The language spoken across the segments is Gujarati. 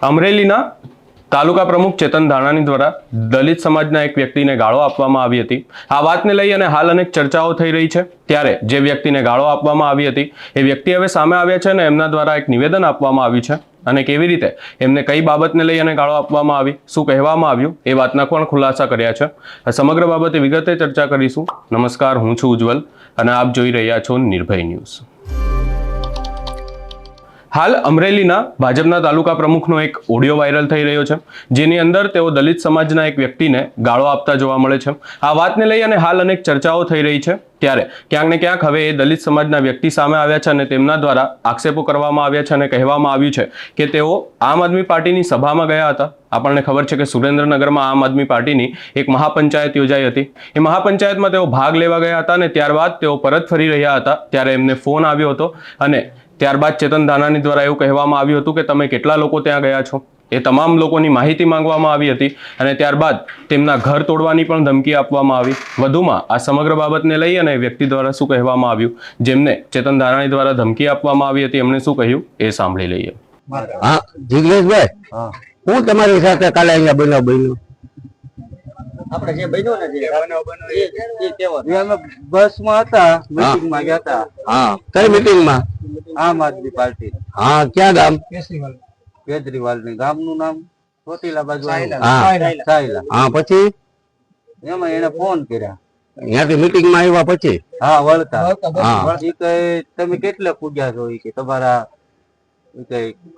અમરેલીના તાલુકા પ્રમુખ ચેતન ધાનાણી દ્વારા દલિત સમાજના એક વ્યક્તિને ગાળો આપવામાં આવી હતી. આ વાતને લઈ અને હાલ અનેક ચર્ચાઓ થઈ રહી છે. ત્યારે જે વ્યક્તિને ગાળો આપવામાં આવી હતી એ વ્યક્તિ હવે સામે આવ્યા છે અને એમના દ્વારા એક નિવેદન આપવામાં આવ્યું છે અને કેવી રીતે એમને કઈ બાબતને લઈ અને ગાળો આપવામાં આવી, શું કહેવામાં આવ્યું એ વાતના પણ ખુલાસા કર્યા છે. આ સમગ્ર બાબતે વિગતે ચર્ચા કરીશું. નમસ્કાર, હું છું ઉજ્જવલ અને આપ જોઈ રહ્યા છો નિર્ભય ન્યૂઝ. હાલ અમરેલીના ભાજપના તાલુકા પ્રમુખનો એક ઓડિયો વાયરલ થઈ રહ્યો છે, જેની અંદર તેઓ દલિત સમાજના એક વ્યક્તિને ગાળો આપતા જોવા મળે છે. આ વાતને લઈ અને હાલ અનેક ચર્ચાઓ થઈ રહી છે. ત્યારે ક્યાંક ને ક્યાંક હવે એ દલિત સમાજના વ્યક્તિ સામે આવ્યા છે અને તેમના દ્વારા આક્ષેપો કરવામાં આવ્યા છે અને કહેવામાં આવ્યું છે કે તેઓ આમ આદમી પાર્ટીની સભામાં ગયા હતા. આપણને ખબર છે કે સુરેન્દ્રનગરમાં આમ આદમી પાર્ટીની એક મહાપંચાયત યોજાઈ હતી. એ મહાપંચાયતમાં તેઓ ભાગ લેવા ગયા હતા અને ત્યારબાદ તેઓ પરત ફરી રહ્યા હતા ત્યારે એમને ફોન આવ્યો હતો અને ત્યારબાદ ચેતન ધાનાણી દ્વારા એવું કહેવામાં આવ્યું હતું કે તમે કેટલા લોકો ત્યાં ગયા છો. એ તમામ લોકોની માહિતી માંગવામાં આવી હતી અને ત્યારબાદ તેમના ઘર તોડવાની પણ ધમકી આપવામાં આવી. વધુમાં આ સમગ્ર બાબતને લઈ અને વ્યક્તિ દ્વારા શું કહેવામાં આવ્યું, જેમને ચેતન ધાનાણી દ્વારા ધમકી આપવામાં આવી હતી, એમણે શું કહ્યું એ સાંભળી લઈએ. હા જિગ્નેશભાઈ, હું તમારી સાથે કાલે અહીંયા બન્યો આપણે જે બન્યો ને અમે બસમાં હતા, મીટિંગમાં ગયા હતા. હા, કઈ મીટિંગમાં? આમ આદમી પાર્ટી. હા, ક્યાં ગામ? કેજરીવાલ ની ગામનું નામ ચોટીલા બાજુ. હા, પછી એમાં એને ફોન કર્યા. ત્યાંથી મીટિંગ માં આવ્યા પછી? હા, વળતા. હા, તમે કેટલે પૂજ્યા છો કે તમારા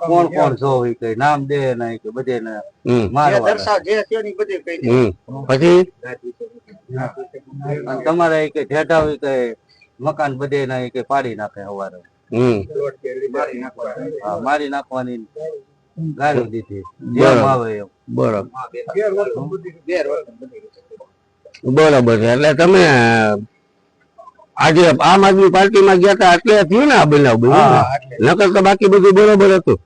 કોણ કોણ છો કે નામ દે ને કે બધે મારવા. પછી તમારે કે ઠેઠા કે મકાન બધે ના કે પાડી નાખે સવારે. મારી નાખવાની ગાળી દીધી. જેમ આવે એમ. બરોબર છે. એટલે તમે આજે આમ આદમી પાર્ટી માં ગયા હતા એટલે થયું ને આ બનાવ? નકર તો બાકી બધું બરોબર હતું.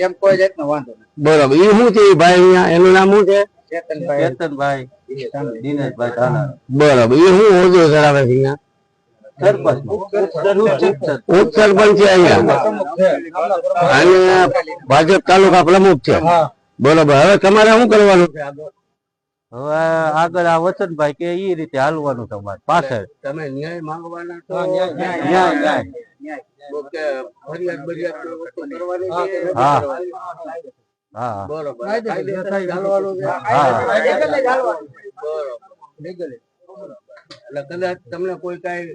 એમ કોઈ જાતનો વાંધો નહીં. બરોબર. એ શું છે ભાઈ અહીંયા? એનું નામ શું છે? ચેતનભાઈ દિનેશભાઈ ધાના. બરોબર. એ શું હોદ્દો ધરાવે છે અહીંયા? ઉપ સરપંચ છે અહીંયા અને ભાજપ તાલુકા પ્રમુખ છે. બરોબર. હવે તમારે શું કરવાનું છે આગળ? હવે આગળ આ વસંતભાઈ કે એ રીતે હાલવાનું તમારે પાછળ. તમે ન્યાય માંગવાના તો ન્યાય. ફરિયાદ બરિયાદ વસ્તુ કરવાની છે. હા હા, બરોબર. એટલે કદાચ તમને કોઈ કઈ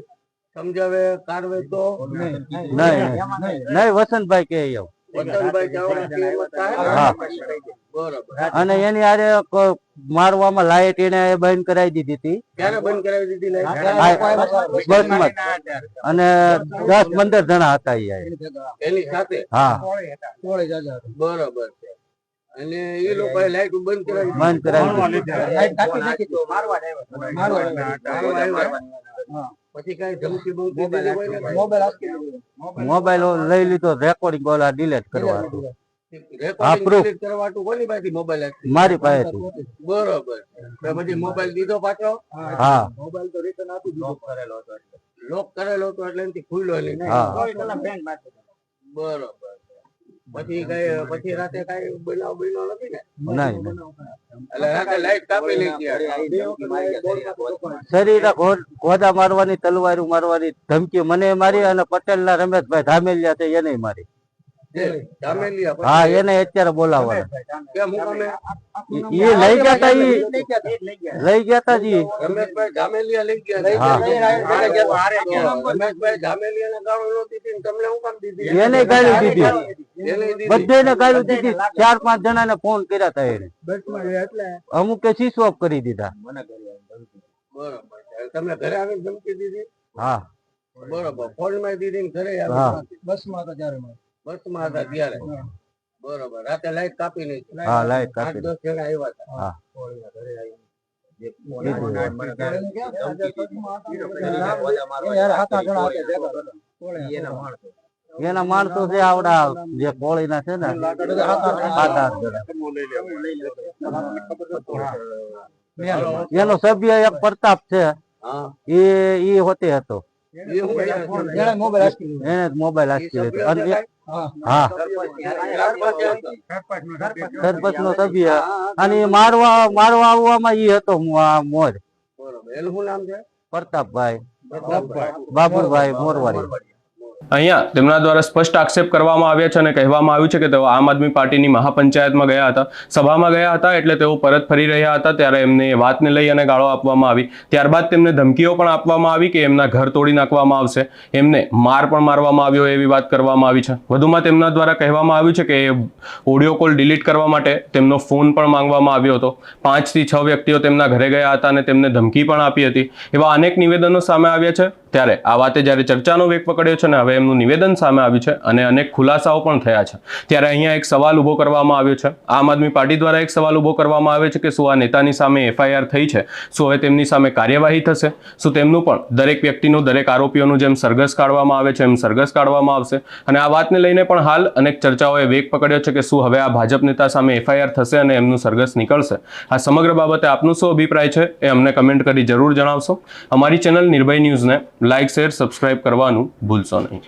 સમજાવે કારવે તો નહીં વસંતભાઈ કે એવું. અને એની આરે મારવામાં લાઈટ એને બંધ કરાવી દીધી હતી. ક્યારે બંધ કરાવી દીધી? બસમાં. અને 10-15 જણા હતા એની સાથે. હા, બરોબર છે. અને એ લોકો લાઈટ બંધ કરાવી પછી કઈ ધમકી મોબાઈલ લઈ લીધો, રેકોર્ડિંગ ઓલા ડિલીટ કરવા. મારી પાસે. બરોબર. પછી મોબાઈલ દીધો પાછો? હા, મોબાઈલ તો રિટર્ન આપી દીધો. લોક કરેલો હતો એટલે એનાથી ખુલ્લો નહીં. બરોબર. પછી રાતે કઈ બનાવ નથી ને? નહીં. એટલે રાતે લાઈટ કાપી લઈ ગયા. શરીરે ગોદા મારવાની, તલવારો મારવાની ધમકી મને મારી અને પટેલ ના રમેશભાઈ ધામેલિયા છે એને મારી. હા, એને અત્યારે બોલાવવાના. એ લઈ ગયા તા, લઈ ગયા તા જી. રમેશભાઈ ધામેલિયા લઈ ગયા. રમેશભાઈ ધામેલિયા ને ગાળો નહોતી દીધી, તમને શું કામ દીધી? એને ગાળી દીધી, બધાને ગાળી દીધી. 4-5 જણાને ફોન કર્યા હતા એને. અમુકે સ્વિચ ઓફ કરી દીધા. બરોબર. તમે ઘરે આવીને ધમકી દીધી? હા, બરોબર. ફોન માં દીધી ને ઘરે બસમાં હતા ત્યારે? બસમાં હતા ત્યારે. બરોબર. રાતે લાઈટ કાપી નહીં? હા, લાઈટ કાપી. 8-10 જણા આવ્યા હતા. હા, એના માણસો છે આવડા જે કોળી ના છે ને 7-8 એનો સભ્ય એક પ્રતાપ છે, એ હોતે હતો. એને મોબાઈલ આંચકી લીધો અને હા સરપંચ નો સભ્ય અને એ મારવા આવવામાં ઈ હતો મોર પ્રતાપભાઈ બાબુભાઈ મોરવાડી. અહીંયા તેમના દ્વારા સ્પષ્ટ આક્ષેપ કરવામાં આવ્યા છે અને કહેવામાં આવ્યું છે કે તેઓ આમ આદમી પાર્ટીની મહાપંચાયતમાં ગયા હતા, સભામાં ગયા હતા, એટલે તેઓ પરત ફરી રહ્યા હતા ત્યારે એમને એ વાતને લઈ અને ગાળો આપવામાં આવી. ત્યારબાદ તેમને ધમકીઓ પણ આપવામાં આવી કે એમના ઘર તોડી નાખવામાં આવશે, એમને માર પણ મારવામાં આવ્યો એવી વાત કરવામાં આવી છે. વધુમાં તેમના દ્વારા કહેવામાં આવ્યું છે કે એ ઓડિયો કોલ ડિલીટ કરવા માટે તેમનો ફોન પણ માંગવામાં આવ્યો હતો. 5 થી 6 વ્યક્તિઓ તેમના ઘરે ગયા હતા અને તેમને ધમકી પણ આપી હતી. એવા અનેક નિવેદનો સામે આવ્યા છે. ત્યારે આ વાતે જ્યારે ચર્ચાનો વેગ પકડ્યો છે ને હવે એમનું નિવેદન સામે આવ્યું છે અને અનેક ખુલાસાઓ પણ થયા છે, ત્યારે અહીંયા એક સવાલ ઉભો કરવામાં આવ્યો છે. આમ આદમી પાર્ટી દ્વારા એક સવાલ ઉભો કરવામાં આવે છે કે શું આ નેતાની સામે FIR થઈ છે, શું હવે તેમની સામે કાર્યવાહી થશે, શું તેમનું પણ દરેક વ્યક્તિનું, દરેક આરોપીઓનું જેમ સરઘસ કાઢવામાં આવે છે એમ સરઘસ કાઢવામાં આવશે. અને આ વાતને લઈને પણ હાલ અનેક ચર્ચાઓએ વેગ પકડ્યો છે કે શું હવે આ ભાજપ નેતા સામે FIR થશે અને એમનું સરઘસ નીકળશે. આ સમગ્ર બાબતે આપનું શું અભિપ્રાય છે એ અમને કમેન્ટ કરી જરૂર જણાવશો. અમારી ચેનલ નિર્ભય ન્યૂઝને લાઇક, શેર, સબસ્ક્રાઇબ કરવાનું ભૂલશો નહીં.